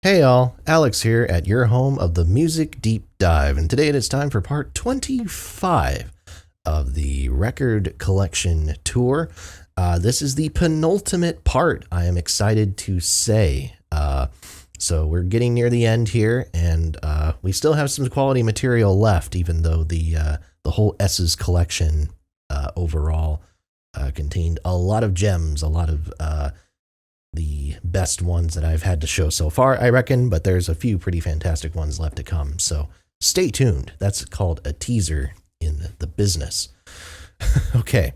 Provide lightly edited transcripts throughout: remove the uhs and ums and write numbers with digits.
Hey all, Alex here at your home of the Music Deep Dive, and today it is time for part 25 of the record collection tour. This is the penultimate part, I am excited to say. So we're getting near the end here, and we still have some quality material left, even though the whole S's collection overall contained a lot of gems, a lot of the best ones that I've had to show so far, I reckon, but there's a few pretty fantastic ones left to come. So stay tuned. That's called a teaser in the business. Okay.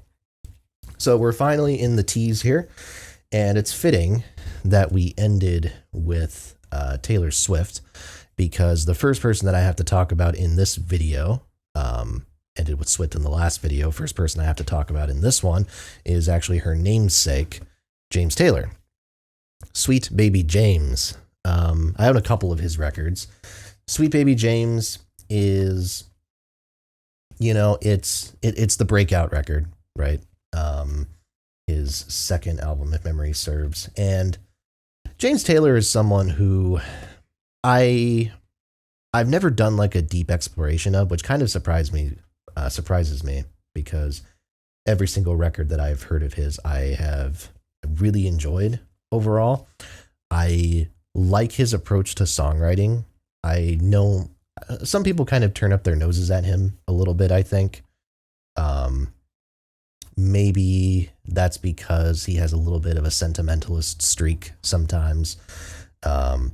So we're finally in the tease here, and it's fitting that we ended with Taylor Swift, because the first person that I have to talk about in this video, ended with Swift in the last video, first person I have to talk about in this one is actually her namesake, James Taylor. Sweet Baby James. I own a couple of his records. Sweet Baby James is, it's the breakout record, right? His second album, if memory serves. And James Taylor is someone who I've never done like a deep exploration of, which kind of surprises me, because every single record that I've heard of his, I have really enjoyed. Overall, I like his approach to songwriting. I know some people kind of turn up their noses at him a little bit, I think. Maybe that's because he has a little bit of a sentimentalist streak sometimes. And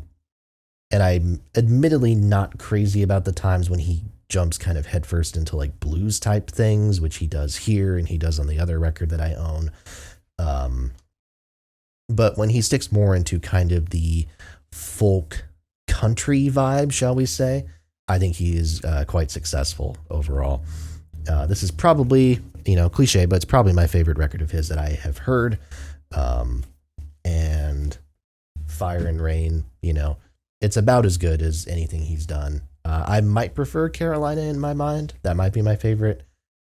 I'm admittedly not crazy about the times when he jumps kind of headfirst into like blues type things, which he does here and he does on the other record that I own. But when he sticks more into kind of the folk country vibe, shall we say, I think he is quite successful overall. This is probably, cliche, but it's probably my favorite record of his that I have heard. And Fire and Rain, it's about as good as anything he's done. I might prefer Carolina in my mind. That might be my favorite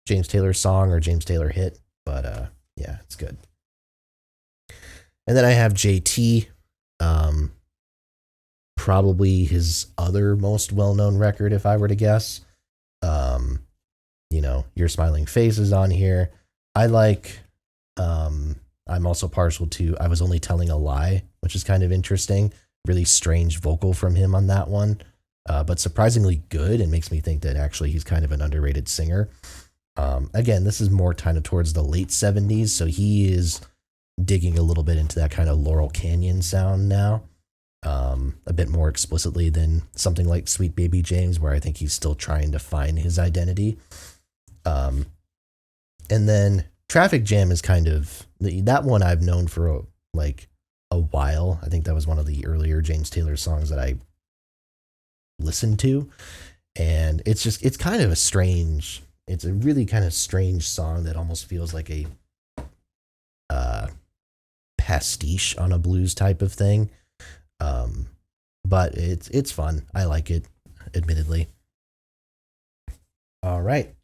James Taylor song or James Taylor hit, but yeah, it's good. And then I have JT, probably his other most well-known record, if I were to guess. Your Smiling Face is on here. I'm also partial to I Was Only Telling a Lie, which is kind of interesting. Really strange vocal from him on that one, but surprisingly good, and makes me think that actually he's kind of an underrated singer. Again, this is more kind of towards the late 70s, so he is digging a little bit into that kind of Laurel Canyon sound now, a bit more explicitly than something like Sweet Baby James, where I think he's still trying to find his identity. And then Traffic Jam is kind of that one I've known for a while. I think that was one of the earlier James Taylor songs that I listened to, and it's a really kind of strange song that almost feels like a pastiche on a blues type of thing. But it's fun. I like it, admittedly. All right.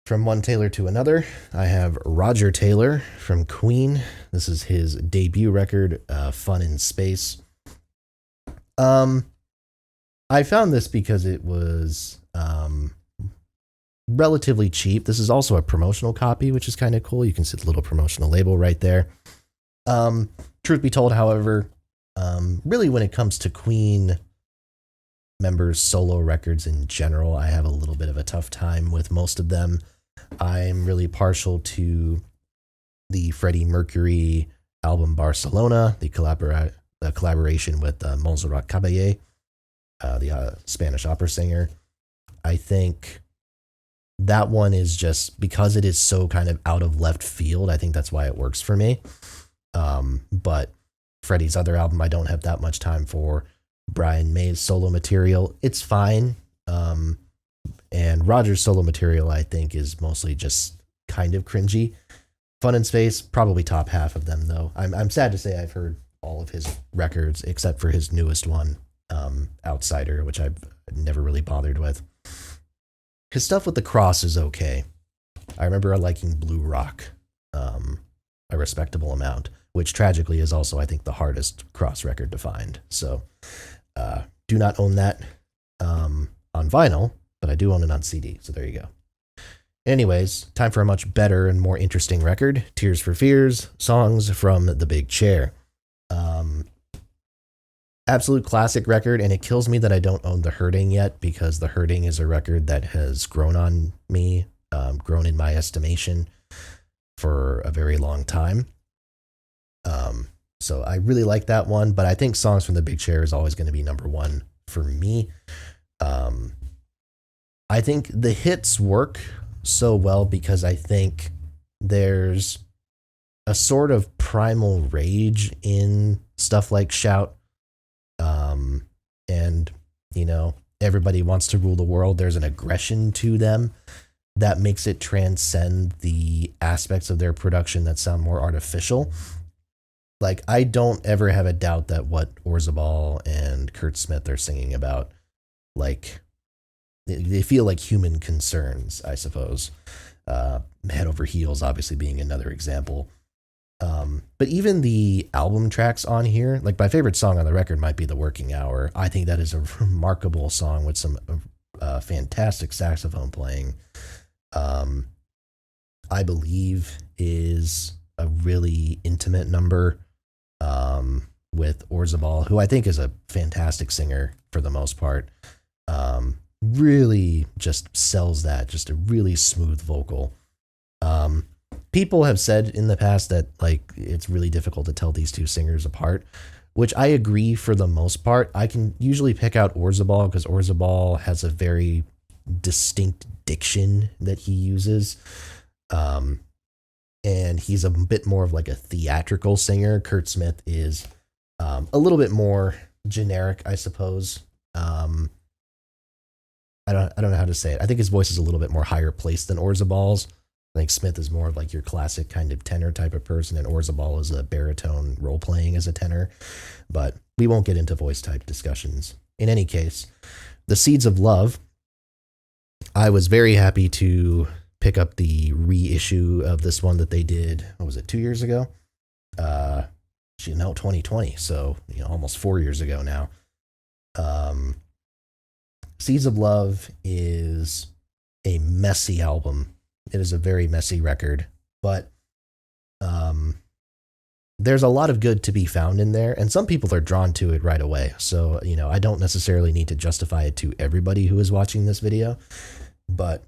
From one Taylor to another, I have Roger Taylor from Queen. This is his debut record, Fun in Space. I found this because it was relatively cheap. This is also a promotional copy, which is kind of cool. You can see the little promotional label right there. Truth be told, however, really when it comes to Queen members' solo records in general, I have a little bit of a tough time with most of them. I'm really partial to the Freddie Mercury album Barcelona, the collaboration with Montserrat Caballé, the Spanish opera singer. I think that one is just because it is so kind of out of left field. I think that's why it works for me. But Freddie's other album, I don't have that much time for. Brian May's solo material, it's fine. And Roger's solo material, I think, is mostly just kind of cringy. Fun in Space, probably top half of them, though. I'm sad to say I've heard all of his records except for his newest one, Outsider, which I've never really bothered with. His stuff with the Cross is okay. I remember liking Blue Rock a respectable amount, which tragically is also, I think, the hardest cross record to find. So do not own that on vinyl, but I do own it on CD. So there you go. Anyways, time for a much better and more interesting record, Tears for Fears, Songs from the Big Chair. Absolute classic record, and it kills me that I don't own The Hurting yet, because The Hurting is a record that has grown on me, grown in my estimation for a very long time. So I really like that one, but I think Songs from the Big Chair is always going to be number one for me. I think the hits work so well because I think there's a sort of primal rage in stuff like Shout. And, you know, everybody wants to rule the world. There's an aggression to them that makes it transcend the aspects of their production that sound more artificial. Like, I don't ever have a doubt that what Orzabal and Kurt Smith are singing about, like, they feel like human concerns, I suppose. Head Over Heels obviously being another example. But even the album tracks on here, like my favorite song on the record might be The Working Hour. I think that is a remarkable song with some fantastic saxophone playing. I Believe is a really intimate number with Orzabal, who I think is a fantastic singer for the most part. Really just sells that, just a really smooth vocal. People have said in the past that, like, it's really difficult to tell these two singers apart, which I agree for the most part. I can usually pick out Orzabal because Orzabal has a very distinct diction that he uses. And he's a bit more of like a theatrical singer. Kurt Smith is a little bit more generic, I suppose. I don't know how to say it. I think his voice is a little bit more higher placed than Orzabal's. I think Smith is more of like your classic kind of tenor type of person, and Orzabal is a baritone role playing as a tenor. But we won't get into voice type discussions. In any case, The Seeds of Love, I was very happy to pick up the reissue of this one that they did. What was it, 2 years ago? 2020. So, almost 4 years ago now. Seeds of Love is a messy album. It is a very messy record, but there's a lot of good to be found in there, and some people are drawn to it right away. So, I don't necessarily need to justify it to everybody who is watching this video, but,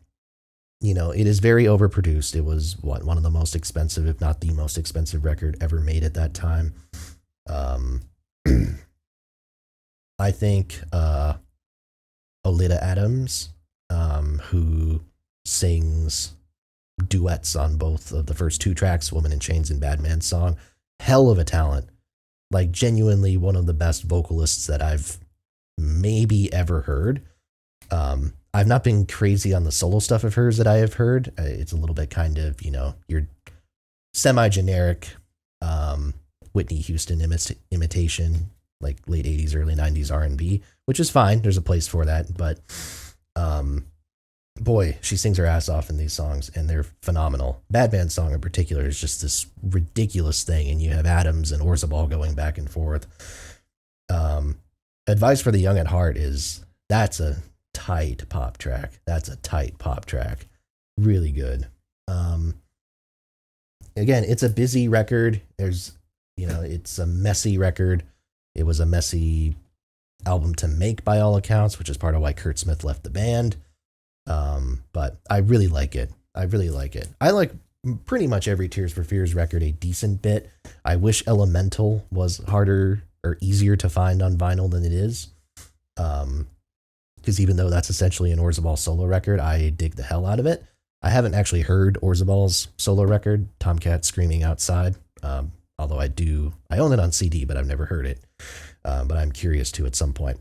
it is very overproduced. It was one of the most expensive, if not the most expensive record ever made at that time. I think Olida Adams, who sings duets on both of the first two tracks, Woman in Chains and Bad Man's Song, hell of a talent. Like, genuinely one of the best vocalists that I've maybe ever heard. I've not been crazy on the solo stuff of hers that I have heard. It's a little bit kind of, your semi-generic Whitney Houston imitation, like late 80s, early 90s R&B, which is fine. There's a place for that. But boy, she sings her ass off in these songs, and they're phenomenal. Bad Man's Song in particular is just this ridiculous thing, and you have Adams and Orzabal going back and forth. Advice for the Young at Heart that's a tight pop track. Really good. Again, it's a busy record. It's a messy record. It was a messy album to make by all accounts, which is part of why Kurt Smith left the band. But I really like it. I like pretty much every Tears for Fears record a decent bit. I wish Elemental was harder or easier to find on vinyl than it is. Because even though that's essentially an Orzabal solo record, I dig the hell out of it. I haven't actually heard Orzabal's solo record, Tomcat Screaming Outside. Although I own it on CD, but I've never heard it. But I'm curious to at some point.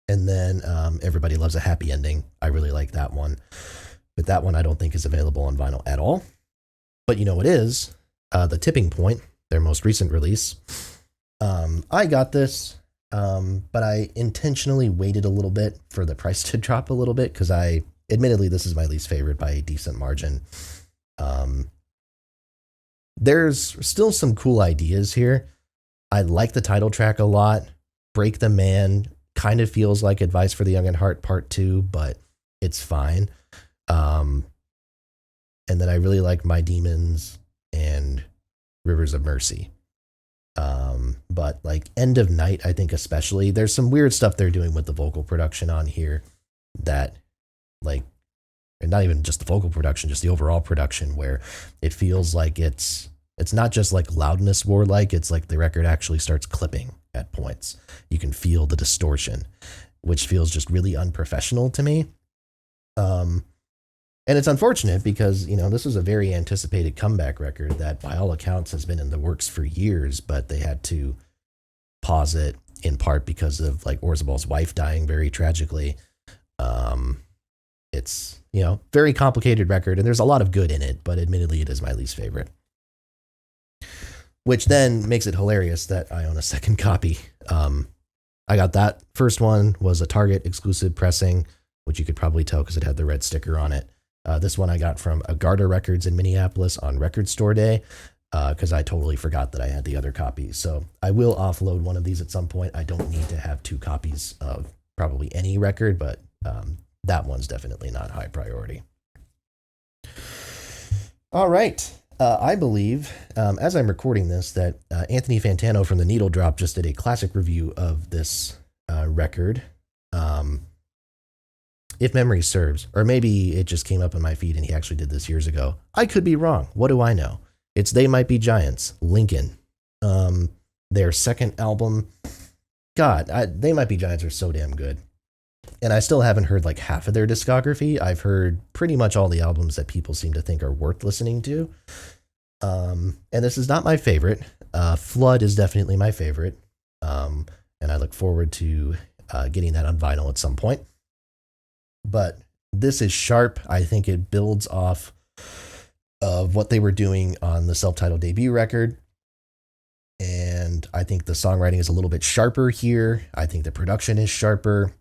And then Everybody Loves a Happy Ending. I really like that one. But that one I don't think is available on vinyl at all. But you know what is? The Tipping Point, their most recent release. I got this, but I intentionally waited a little bit for the price to drop a little bit, because admittedly, this is my least favorite by a decent margin. There's still some cool ideas here. I like the title track a lot. Break the Man kind of feels like Advice for the Young at Heart Part 2, but it's fine. Um, and then I really like My Demons and Rivers of Mercy. But like End of Night, I think especially, there's some weird stuff they're doing with the vocal production on here that like, and not even just the vocal production, just the overall production, where it feels like it's not just like loudness warlike, it's like the record actually starts clipping at points. You can feel the distortion, which feels just really unprofessional to me. And it's unfortunate because, this was a very anticipated comeback record that by all accounts has been in the works for years, but they had to pause it in part because of like Orzabal's wife dying very tragically. It's, very complicated record and there's a lot of good in it, but admittedly it is my least favorite. Which then makes it hilarious that I own a second copy. I got that first one was a Target exclusive pressing, which you could probably tell because it had the red sticker on it. This one I got from Agarda Records in Minneapolis on Record Store Day because I totally forgot that I had the other copies. So I will offload one of these at some point. I don't need to have 2 copies of probably any record, but that one's definitely not high priority. All right. I believe, as I'm recording this, that Anthony Fantano from the Needle Drop just did a classic review of this record. If memory serves, or maybe it just came up in my feed and he actually did this years ago. I could be wrong. What do I know? It's They Might Be Giants, Lincoln. Their second album. God, They Might Be Giants are so damn good. And I still haven't heard like half of their discography. I've heard pretty much all the albums that people seem to think are worth listening to. And this is not my favorite. Flood is definitely my favorite. And I look forward to getting that on vinyl at some point. But this is sharp. I think it builds off of what they were doing on the self-titled debut record. And I think the songwriting is a little bit sharper here. I think the production is sharper.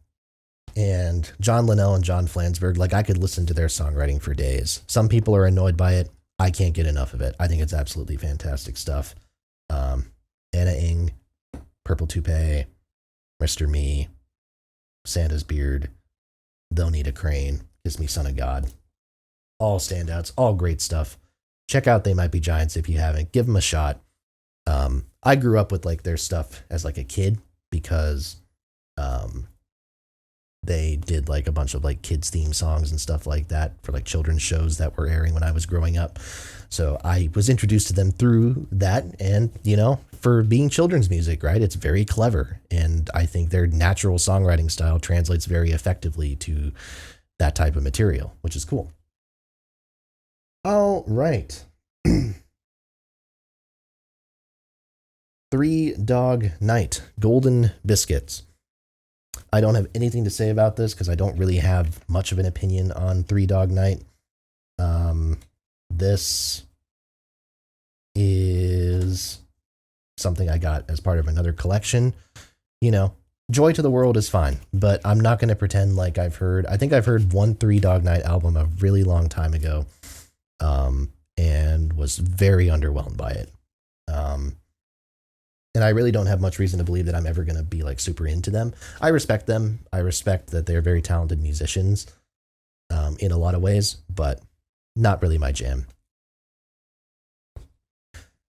And John Linnell and John Flansburgh, like I could listen to their songwriting for days. Some people are annoyed by it. I can't get enough of it. I think it's absolutely fantastic stuff. Anna Ing, Purple Toupee, Mr. Me, Santa's Beard, They'll Need a Crane, Kiss Me Son of God. All standouts, all great stuff. Check out They Might Be Giants if you haven't. Give them a shot. I grew up with like their stuff as like a kid because they did like a bunch of like kids theme songs and stuff like that for like children's shows that were airing when I was growing up. So I was introduced to them through that and, for being children's music, right? It's very clever. And I think their natural songwriting style translates very effectively to that type of material, which is cool. All right. Three Dog Night, Golden Biscuits. I don't have anything to say about this because I don't really have much of an opinion on Three Dog Night. This is something I got as part of another collection. Joy to the World is fine, but I'm not going to pretend like I think I've heard one Three Dog Night album a really long time ago, and was very underwhelmed by it. And I really don't have much reason to believe that I'm ever going to be like super into them. I respect them. I respect that they're very talented musicians in a lot of ways, but not really my jam.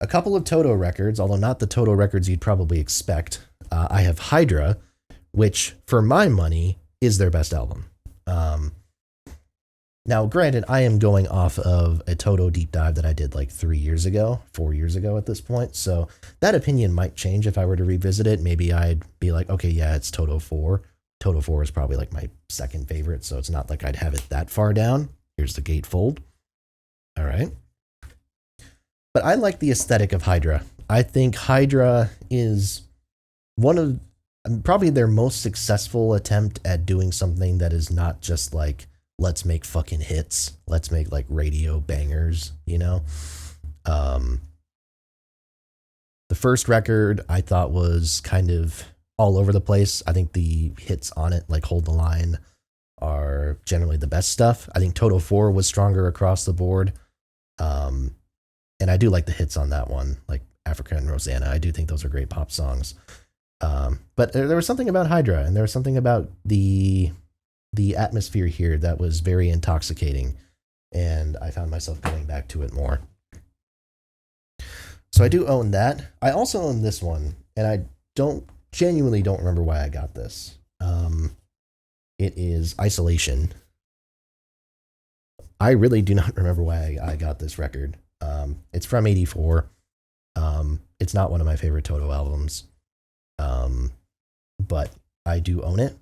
A couple of Toto records, although not the Toto records you'd probably expect. I have Hydra, which for my money is their best album. Now, granted, I am going off of a Toto deep dive that I did like 4 years ago at this point. So that opinion might change if I were to revisit it. Maybe I'd be like, okay, yeah, it's Toto 4. Toto 4 is probably like my second favorite. So it's not like I'd have it that far down. Here's the gatefold. All right. But I like the aesthetic of Hydra. I think Hydra is one of probably their most successful attempt at doing something that is not just like, let's make fucking hits. Let's make like radio bangers, The first record I thought was kind of all over the place. I think the hits on it, like Hold the Line, are generally the best stuff. I think Toto 4 was stronger across the board. And I do like the hits on that one, like Africa and Rosanna. I do think those are great pop songs. But there was something about Hydra, and there was something about the atmosphere here that was very intoxicating, and I found myself coming back to it more. So I do own that. I also own this one, and I genuinely don't remember why I got this. It is Isolation. I really do not remember why I got this record. It's from '84. It's not one of my favorite Toto albums, but I do own it.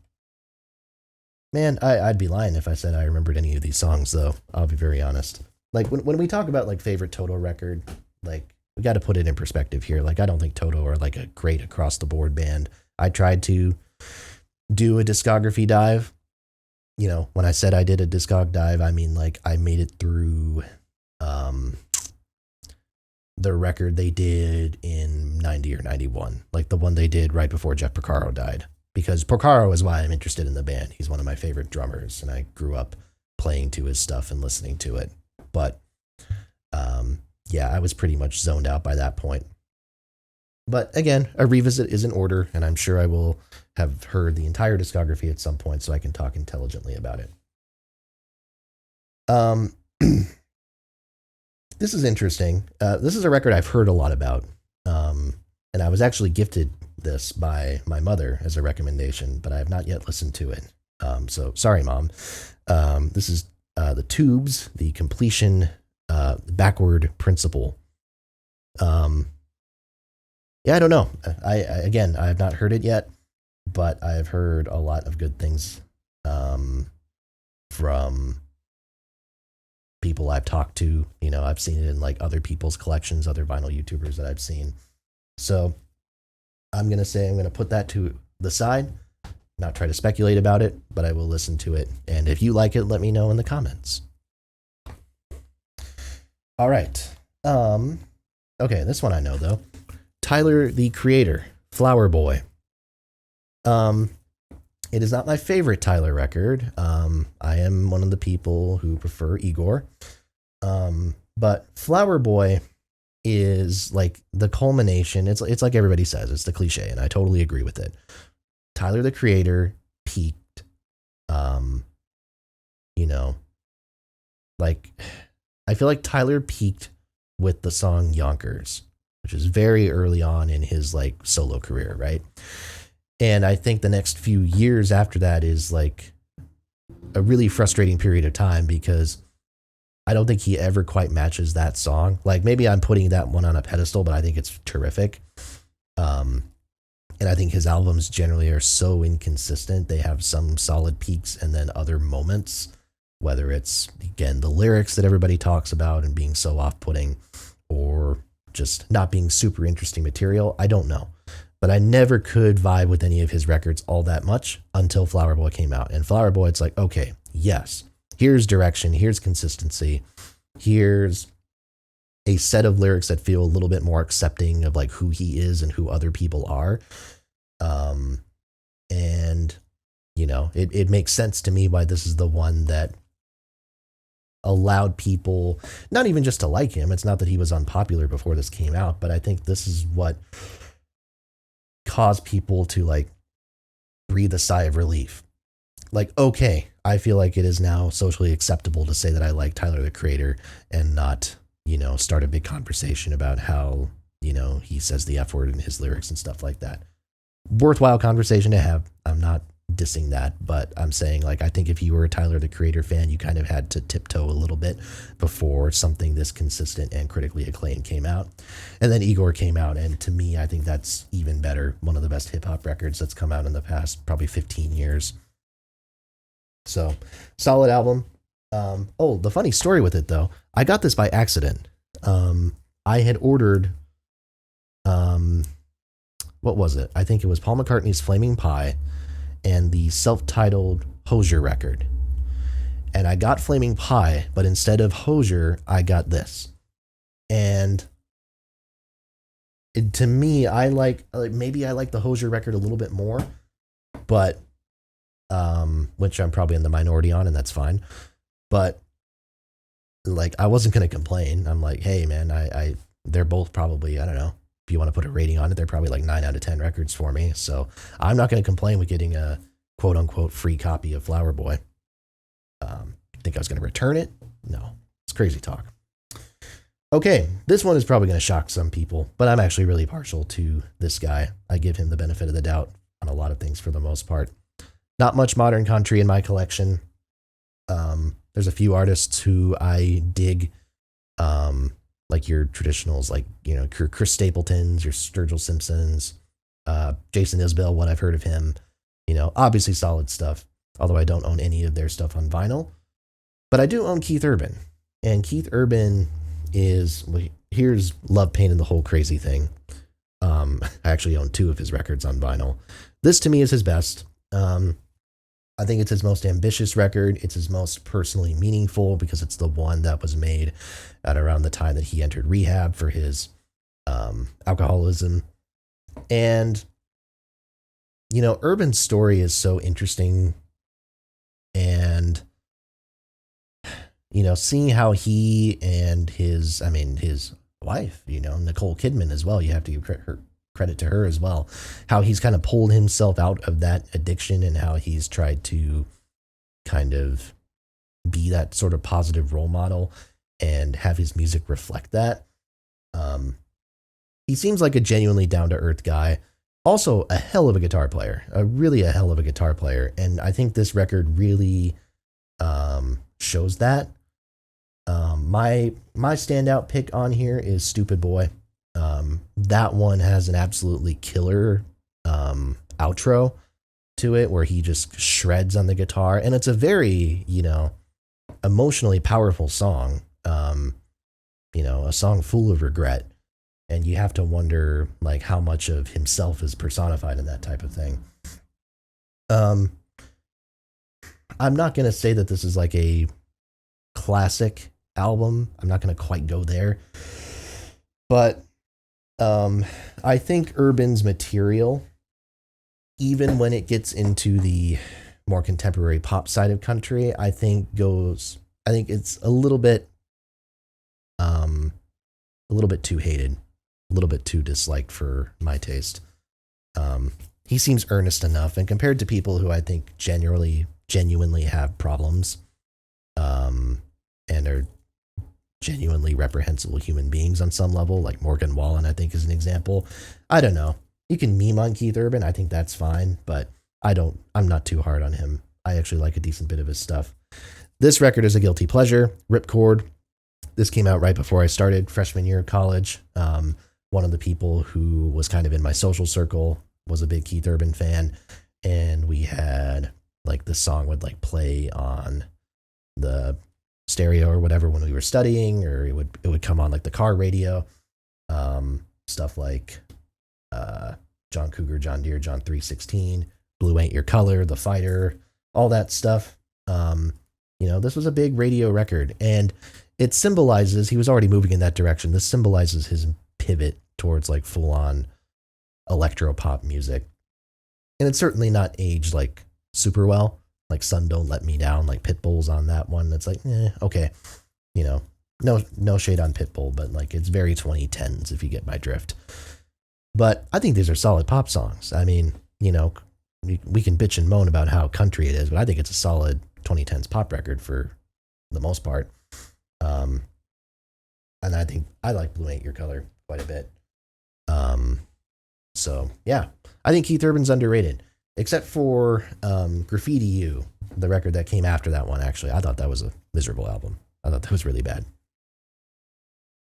Man, I'd be lying if I said I remembered any of these songs, though. I'll be very honest. Like, when we talk about, like, favorite Toto record, like, we got to put it in perspective here. Like, I don't think Toto are, like, a great across-the-board band. I tried to do a discography dive. You know, when I said I did a discog dive, I mean, like, I made it through the record they did in 90 or 91. Like, the one they did right before Jeff Porcaro died. Because Porcaro is why I'm interested in the band. He's one of my favorite drummers, and I grew up playing to his stuff and listening to it. But, yeah, I was pretty much zoned out by that point. But again, a revisit is in order, and I'm sure I will have heard the entire discography at some point so I can talk intelligently about it. This is interesting. This is a record I've heard a lot about, and I was actually gifted this by my mother as a recommendation, but I have not yet listened to it. So sorry, Mom. This is the Tubes, the Completion Backward Principle. Yeah, I don't know. I have not heard it yet, but I have heard a lot of good things from people I've talked to. You know, I've seen it in like other people's collections, other vinyl YouTubers that I've seen. So I'm going to put that to the side, not try to speculate about it, but I will listen to it. And if you like it, let me know in the comments. All right. Okay, this one I know, though. Tyler, the Creator, Flower Boy. It is not my favorite Tyler record. I am one of the people who prefer Igor. But Flower Boy is like the culmination. It's like everybody says, it's the cliche, and I totally agree with it. Tyler, the Creator, peaked. You know, like, I feel like Tyler peaked with the song Yonkers, which is very early on in his like solo career, right? And I think the next few years after that is like a really frustrating period of time because I don't think he ever quite matches that song. Like, maybe I'm putting that one on a pedestal, but I think it's terrific. And I think his albums generally are so inconsistent. They have some solid peaks and then other moments, whether it's, again, the lyrics that everybody talks about and being so off-putting or just not being super interesting material. I don't know. But I never could vibe with any of his records all that much until Flower Boy came out. And Flower Boy, it's like, okay, yes, here's direction, here's consistency, here's a set of lyrics that feel a little bit more accepting of like who he is and who other people are. And, you know, it makes sense to me why this is the one that allowed people not even just to like him. It's not that he was unpopular before this came out, but I think this is what caused people to like breathe a sigh of relief. Like, okay, I feel like it is now socially acceptable to say that I like Tyler, the Creator, and not, you know, start a big conversation about how, you know, he says the F word in his lyrics and stuff like that. Worthwhile conversation to have. I'm not dissing that, but I'm saying, like, I think if you were a Tyler, the Creator fan, you kind of had to tiptoe a little bit before something this consistent and critically acclaimed came out. And then Igor came out, and to me, I think that's even better. One of the best hip-hop records that's come out in the past probably 15 years. So, solid album. The funny story with it, though, I got this by accident. I had ordered, what was it? I think it was Paul McCartney's Flaming Pie and the self-titled Hozier record. And I got Flaming Pie, but instead of Hozier, I got this. And to me, I maybe I like the Hozier record a little bit more, but which I'm probably in the minority on, and that's fine. But like, I wasn't going to complain. I'm like, hey, man, they're both probably, I don't know, if you want to put a rating on it, they're probably like 9 out of 10 records for me. So I'm not going to complain with getting a quote unquote free copy of Flower Boy. Think I was going to return it? No, it's crazy talk. Okay, this one is probably going to shock some people, but I'm actually really partial to this guy. I give him the benefit of the doubt on a lot of things for the most part. Not much modern country in my collection. There's a few artists who I dig, like your traditionals, like, you know, Chris Stapletons, your Sturgill Simpsons, Jason Isbell, what I've heard of him, you know, obviously solid stuff, although I don't own any of their stuff on vinyl. But I do own Keith Urban, and Keith Urban is, here's Love, Pain, and the Whole Crazy Thing. I actually own 2 of his records on vinyl. This to me is his best. I think it's his most ambitious record. It's his most personally meaningful because it's the one that was made at around the time that he entered rehab for his alcoholism. And, you know, Urban's story is so interesting. And, you know, seeing how he and his wife, you know, Nicole Kidman as well, you have to give credit to her as well, how he's kind of pulled himself out of that addiction and how he's tried to kind of be that sort of positive role model and have his music reflect that. He seems like a genuinely down-to-earth guy. Also a hell of a guitar player, really a hell of a guitar player. And I think this record really shows that. My standout pick on here is Stupid Boy. That one has an absolutely killer outro to it where he just shreds on the guitar, and it's a very, you know, emotionally powerful song. You know, a song full of regret, and you have to wonder like how much of himself is personified in that type of thing. I'm not going to say that this is like a classic album. I'm not going to quite go there, but I think Urban's material, even when it gets into the more contemporary pop side of country, I think it's a little bit too hated, a little bit too disliked for my taste. He seems earnest enough, and compared to people who I think genuinely have problems, and are genuinely reprehensible human beings on some level, like Morgan Wallen, I think, is an example. I don't know. You can meme on Keith Urban. I think that's fine, but I'm not too hard on him. I actually like a decent bit of his stuff. This record is a guilty pleasure. Ripcord. This came out right before I started freshman year of college. One of the people who was kind of in my social circle was a big Keith Urban fan, and we had like the song would like play on the stereo or whatever when we were studying, or it would come on like the car radio. Stuff like John Cougar, John Deere, John 316, Blue Ain't Your Color, The Fighter, all that stuff. You know, this was a big radio record, and it symbolizes, he was already moving in that direction. This symbolizes his pivot towards like full on electro pop music. And it's certainly not aged like super well. Like Sun Don't Let Me Down, like Pitbull's on that one. It's like, okay. You know, no shade on Pitbull, but like it's very 2010s if you get my drift. But I think these are solid pop songs. I mean, you know, we can bitch and moan about how country it is, but I think it's a solid 2010s pop record for the most part. And I think I like Blue Ain't Your Color quite a bit. So yeah, I think Keith Urban's underrated, except for Graffiti You, the record that came after that one. Actually, I thought that was a miserable album. I thought that was really bad.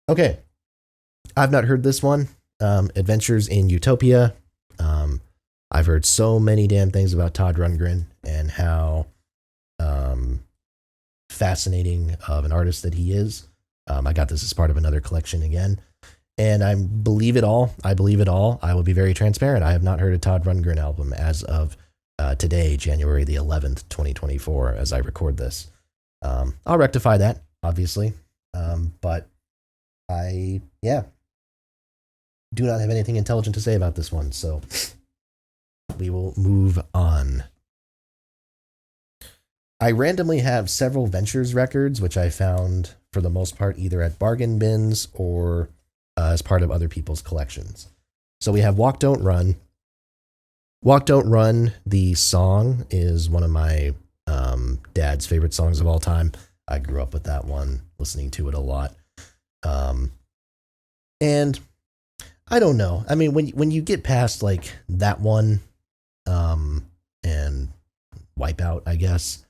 Okay, I've not heard this one. Adventures in Utopia. I've heard so many damn things about Todd Rundgren and how fascinating of an artist that he is. I got this as part of another collection again, and I believe it all. I believe it all. I will be very transparent. I have not heard a Todd Rundgren album as of today, January the 11th, 2024, as I record this. I'll rectify that, obviously, but I do not have anything intelligent to say about this one, so we will move on. I randomly have several Ventures records, which I found for the most part either at bargain bins or as part of other people's collections. So we have Walk Don't Run. Walk Don't Run, the song, is one of my dad's favorite songs of all time. I grew up with that one, listening to it a lot. And I don't know. I mean, when you get past like that one and Wipeout, I guess,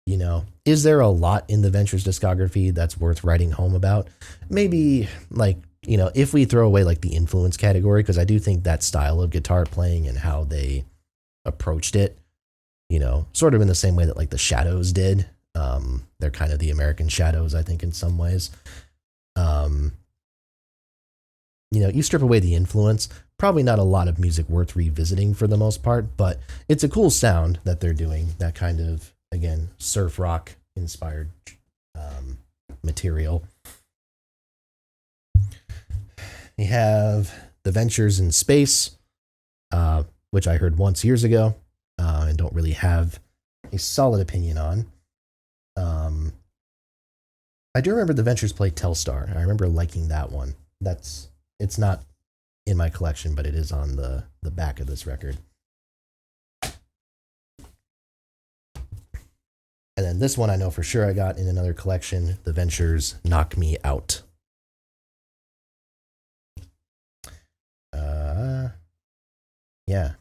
you know, is there a lot in the Ventures discography that's worth writing home about? Maybe, like, you know, if we throw away like the influence category, because I do think that style of guitar playing and how they approached it, you know, sort of in the same way that like the Shadows did. They're kind of the American Shadows, I think, in some ways. You know, you strip away the influence, probably not a lot of music worth revisiting for the most part, but it's a cool sound that they're doing, that kind of, again, surf rock inspired material. You have The Ventures in Space, which I heard once years ago and don't really have a solid opinion on. I do remember The Ventures played Telstar. I remember liking that one. It's not in my collection, but it is on the back of this record. And then this one I know for sure I got in another collection, The Ventures Knock Me Out. Yeah,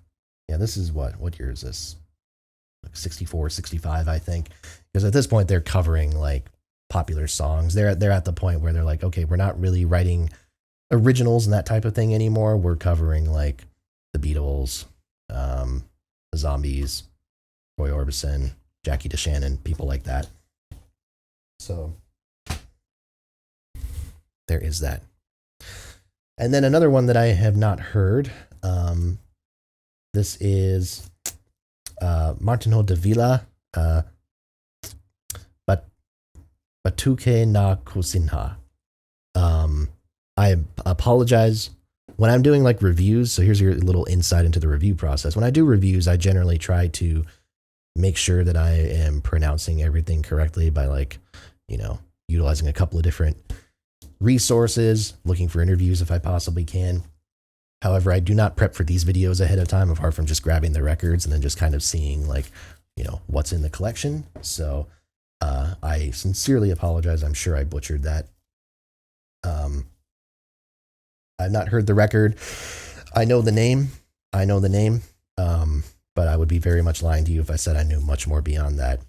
this is what year is this? Like 64, 65, I think. Because at this point they're covering like popular songs. They're at the point where they're like, okay, we're not really writing originals and that type of thing anymore. We're covering like the Beatles, the Zombies, Roy Orbison, Jackie DeShannon, people like that. So there is that. And then another one that I have not heard. This is Martinho de Villa, Batuque na Cozinha. I apologize when I'm doing like reviews. So here's your little insight into the review process. When I do reviews, I generally try to make sure that I am pronouncing everything correctly by, like, you know, utilizing a couple of different resources, looking for interviews if I possibly can. However, I do not prep for these videos ahead of time, apart from just grabbing the records and then just kind of seeing, like, you know, what's in the collection. So I sincerely apologize. I'm sure I butchered that. I've not heard the record. I know the name, but I would be very much lying to you if I said I knew much more beyond that,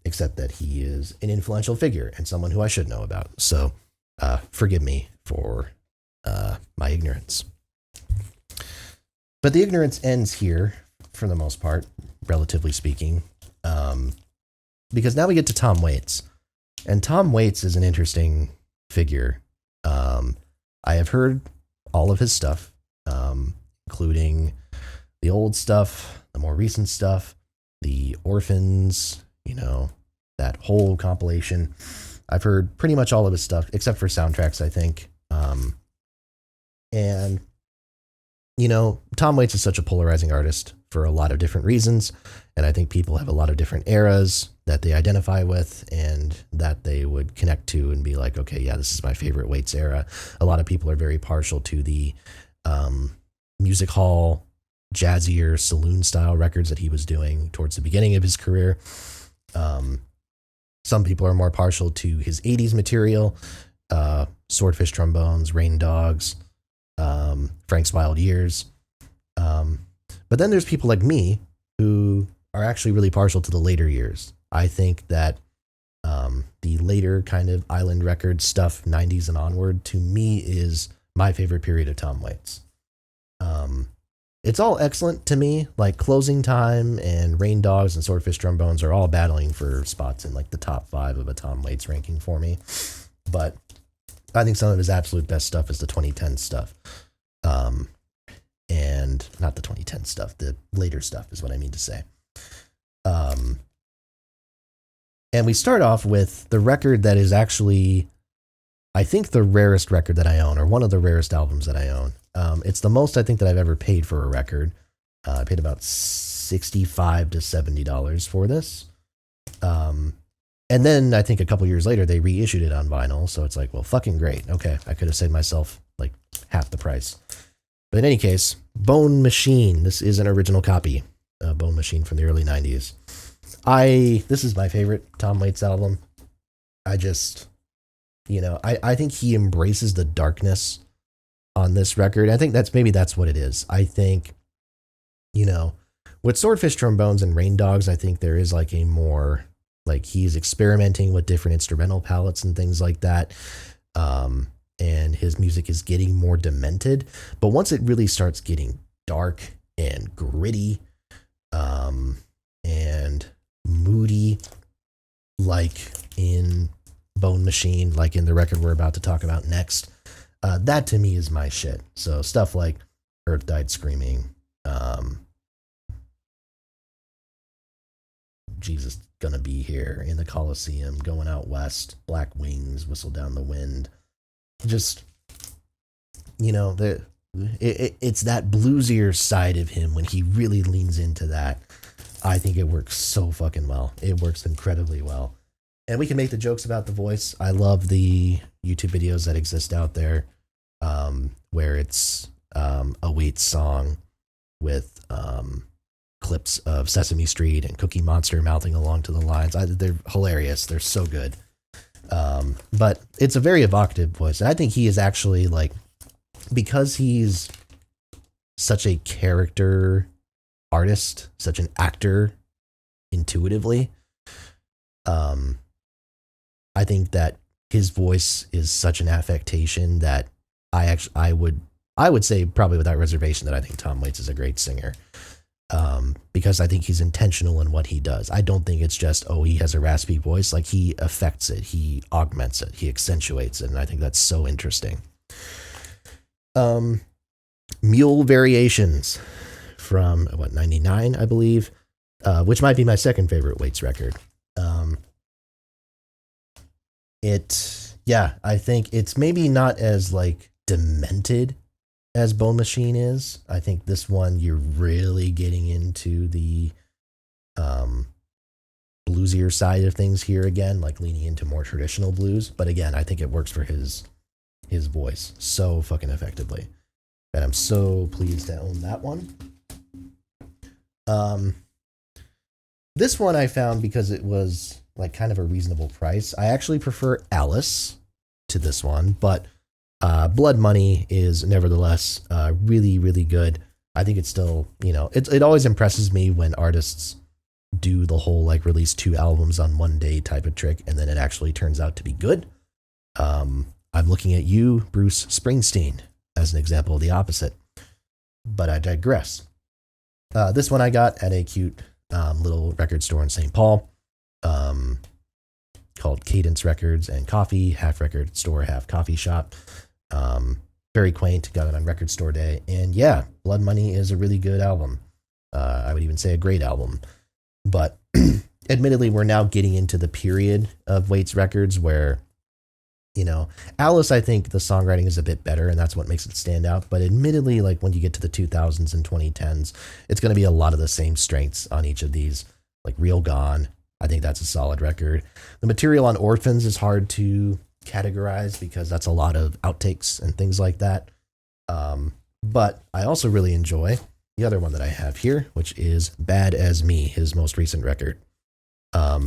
except that he is an influential figure and someone who I should know about. So forgive me for my ignorance. But the ignorance ends here, for the most part, relatively speaking, because now we get to Tom Waits. And Tom Waits is an interesting figure. I have heard all of his stuff, including the old stuff, the more recent stuff, the Orphans, you know, that whole compilation. I've heard pretty much all of his stuff, except for soundtracks, I think. And, you know, Tom Waits is such a polarizing artist for a lot of different reasons. And I think people have a lot of different eras that they identify with and that they would connect to and be like, okay, yeah, this is my favorite Waits era. A lot of people are very partial to the music hall, jazzier, saloon style records that he was doing towards the beginning of his career. Some people are more partial to his 80s material, Swordfish Trombones, Rain Dogs, Frank's Wild Years. But then there's people like me who are actually really partial to the later years. I think that the later kind of island record stuff, 90s and onward, to me is my favorite period of Tom Waits. It's all excellent to me. Like Closing Time and Rain Dogs and Swordfish Trombones are all battling for spots in like the top 5 of a Tom Waits ranking for me. But I think some of his absolute best stuff is the 2010 stuff. And not the 2010 stuff, the later stuff is what I mean to say. And we start off with the record that is actually, I think, the rarest record that I own, or one of the rarest albums that I own. It's the most I think that I've ever paid for a record. I paid about $65 to $70 for this. Um, and then I think a couple years later they reissued it on vinyl, so it's like, well, fucking great. Okay, I could have saved myself like half the price. But in any case, Bone Machine. This is an original copy. Bone Machine from the early '90s. This is my favorite Tom Waits album. I just, I think he embraces the darkness on this record. I think that's what it is. I think, with Swordfish Trombones and Rain Dogs, I think there is like a more, like he's experimenting with different instrumental palettes and things like that. And his music is getting more demented. But once it really starts getting dark and gritty, and moody, like in Bone Machine, like in the record we're about to talk about next, that to me is my shit. So stuff like Earth Died Screaming, Jesus Gonna Be Here, In the Coliseum, Going Out West, Black Wings, Whistle Down the Wind. Just, it's that bluesier side of him when he really leans into that. I think it works so fucking well. It works incredibly well. And we can make the jokes about the voice. I love the YouTube videos that exist out there, where it's a Waits song with clips of Sesame Street and Cookie Monster mouthing along to the lines. They're hilarious. They're so good. But it's a very evocative voice. And I think he is actually like, because he's such a character artist, such an actor intuitively, I think that his voice is such an affectation that I would say probably without reservation that I think Tom Waits is a great singer. Because I think he's intentional in what he does. I don't think it's just, he has a raspy voice. Like, he affects it, he augments it, he accentuates it, and I think that's so interesting. Mule Variations from 99, I believe, which might be my second favorite Waits record. I think it's maybe not as like demented as Bone Machine is. I think this one you're really getting into the bluesier side of things here again, like leaning into more traditional blues. But again, I think it works for his voice so fucking effectively. And I'm so pleased to own that one. This one I found because it was like kind of a reasonable price. I actually prefer Alice to this one, but Blood Money is nevertheless really, really good. I think it's still, it always impresses me when artists do the whole like release 2 albums on one day type of trick, and then it actually turns out to be good. I'm looking at you, Bruce Springsteen, as an example of the opposite, but I digress. This one I got at a cute little record store in St. Paul, called Cadence Records and Coffee, half record store, half coffee shop. Very quaint, got it on Record Store Day. And yeah, Blood Money is a really good album. I would even say a great album. But admittedly, we're now getting into the period of Waits records where, Alice, I think the songwriting is a bit better, and that's what makes it stand out. But admittedly, like when you get to the 2000s and 2010s, it's going to be a lot of the same strengths on each of these. Like Real Gone, I think that's a solid record. The material on Orphans is hard to categorize because that's a lot of outtakes and things like that. But I also really enjoy the other one that I have here, which is Bad As Me, his most recent record. I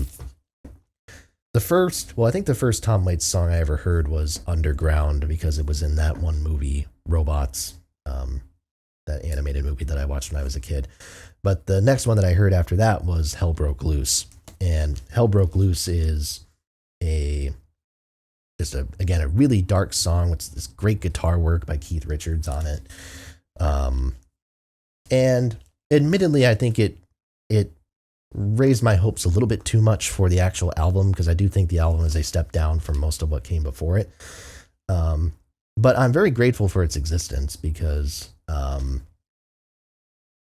think the first Tom Waits song I ever heard was Underground, because it was in that one movie, Robots, that animated movie that I watched when I was a kid. But the next one that I heard after that was Hell Broke Loose. And Hell Broke Loose is a really dark song with this great guitar work by Keith Richards on it. And admittedly, I think it raised my hopes a little bit too much for the actual album, because I do think the album is a step down from most of what came before it. But I'm very grateful for its existence because, again,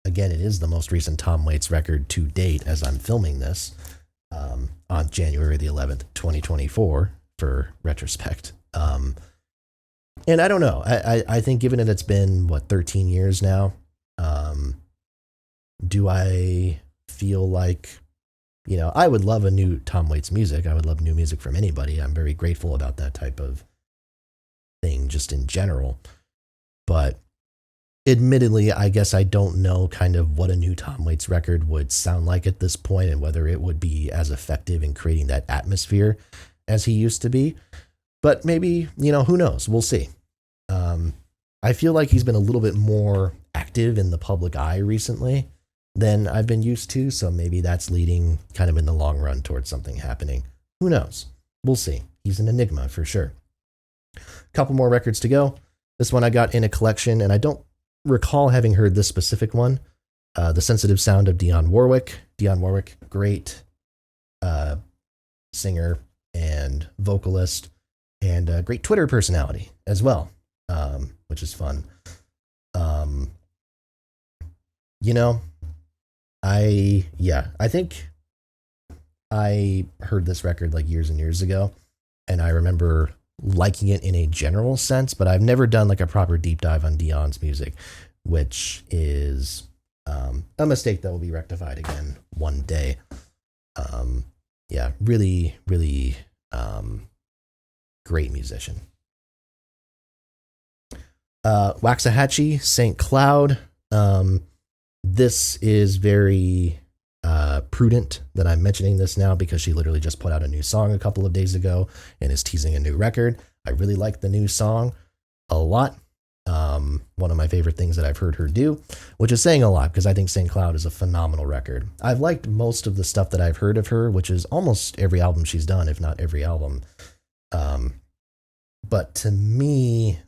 it is the most recent Tom Waits record to date as I'm filming this on January the 11th, 2024, for retrospect. And I don't know. I think given that it's been, 13 years now, do I feel like I would love a new Tom Waits music. I would love new music from anybody. I'm very grateful about that type of thing just in general. But admittedly, I guess I don't know kind of what a new Tom Waits record would sound like at this point and whether it would be as effective in creating that atmosphere as he used to be. But maybe, who knows? We'll see. I feel like he's been a little bit more active in the public eye recently than I've been used to. So maybe that's leading kind of in the long run towards something happening. Who knows? We'll see. He's an enigma for sure. A couple more records to go. This one I got in a collection, and I don't recall having heard this specific one. The Sensitive Sound of Dionne Warwick. Dionne Warwick, great singer and vocalist, and a great Twitter personality as well, which is fun. I think I heard this record like years and years ago, and I remember liking it in a general sense, but I've never done like a proper deep dive on Dionne's music, which is a mistake that will be rectified again one day. Really, really great musician. Waxahatchee, St. Cloud. This is very prudent that I'm mentioning this now because she literally just put out a new song a couple of days ago and is teasing a new record. I really like the new song a lot. One of my favorite things that I've heard her do, which is saying a lot because I think St. Cloud is a phenomenal record. I've liked most of the stuff that I've heard of her, which is almost every album she's done, if not every album. But to me,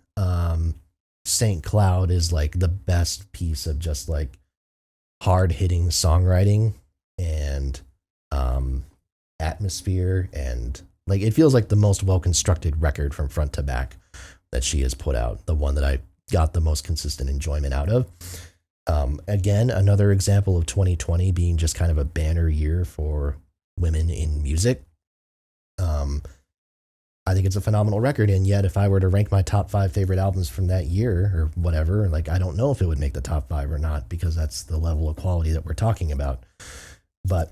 St. Cloud is like the best piece of just like hard-hitting songwriting and atmosphere, and like it feels like the most well-constructed record from front to back that she has put out, the one that I got the most consistent enjoyment out of. Again, another example of 2020 being just kind of a banner year for women in music. I think it's a phenomenal record, and yet if I were to rank my top 5 favorite albums from that year or whatever, like I don't know if it would make the top 5 or not because that's the level of quality that we're talking about. But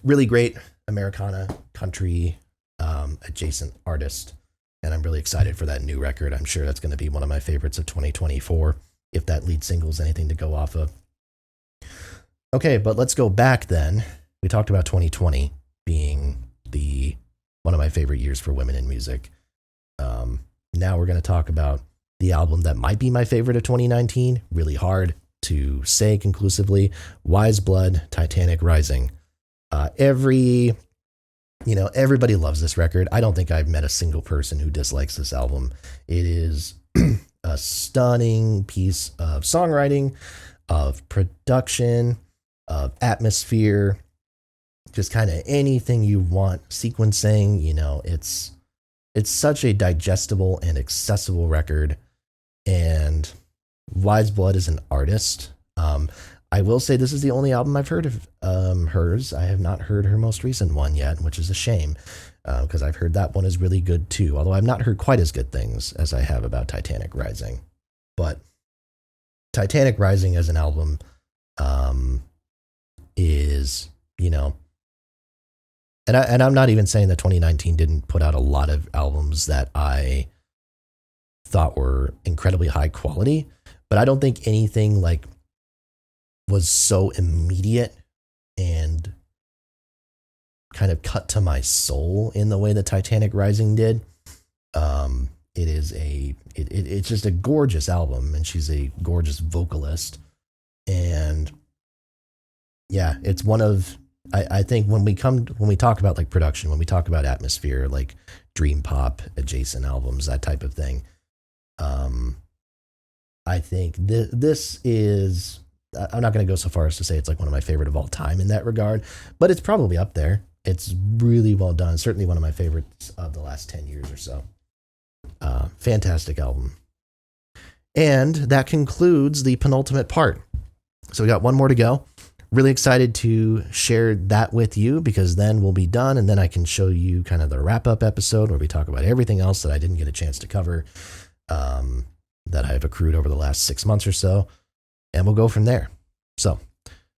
really great Americana country adjacent artist, and I'm really excited for that new record. I'm sure that's going to be one of my favorites of 2024 if that lead single is anything to go off of. Okay, but let's go back then. We talked about 2020 being one of my favorite years for women in music. Now we're going to talk about the album that might be my favorite of 2019. Really hard to say conclusively. Wise Blood, Titanic Rising. Everybody loves this record. I don't think I've met a single person who dislikes this album. It is a stunning piece of songwriting, of production, of atmosphere, just kind of anything you want, sequencing. It's such a digestible and accessible record, and Wise Blood is an artist. I will say this is the only album I've heard of hers. I have not heard her most recent one yet, which is a shame because I've heard that one is really good too, although I've not heard quite as good things as I have about Titanic Rising. But Titanic Rising as an album is, and I'm not even saying that 2019 didn't put out a lot of albums that I thought were incredibly high quality, but I don't think anything like was so immediate and kind of cut to my soul in the way that Titanic Rising did. It's just a gorgeous album, and she's a gorgeous vocalist. And yeah, it's one of, I think when we talk about like production, when we talk about atmosphere, like dream pop adjacent albums, that type of thing, I think this is, I'm not going to go so far as to say it's like one of my favorite of all time in that regard, but it's probably up there. It's really well done. Certainly one of my favorites of the last 10 years or so. Fantastic album. And that concludes the penultimate part. So we got one more to go. Really excited to share that with you because then we'll be done, and then I can show you kind of the wrap-up episode where we talk about everything else that I didn't get a chance to cover that I've accrued over the last 6 months or so, and we'll go from there. So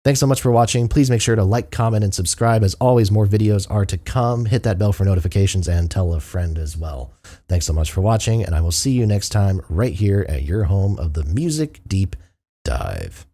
Thanks so much for watching. Please make sure to like, comment, and subscribe. As always, more videos are to come. Hit that bell for notifications and tell a friend as well. Thanks so much for watching, and I will see you next time right here at your home of the Music Deep Dive.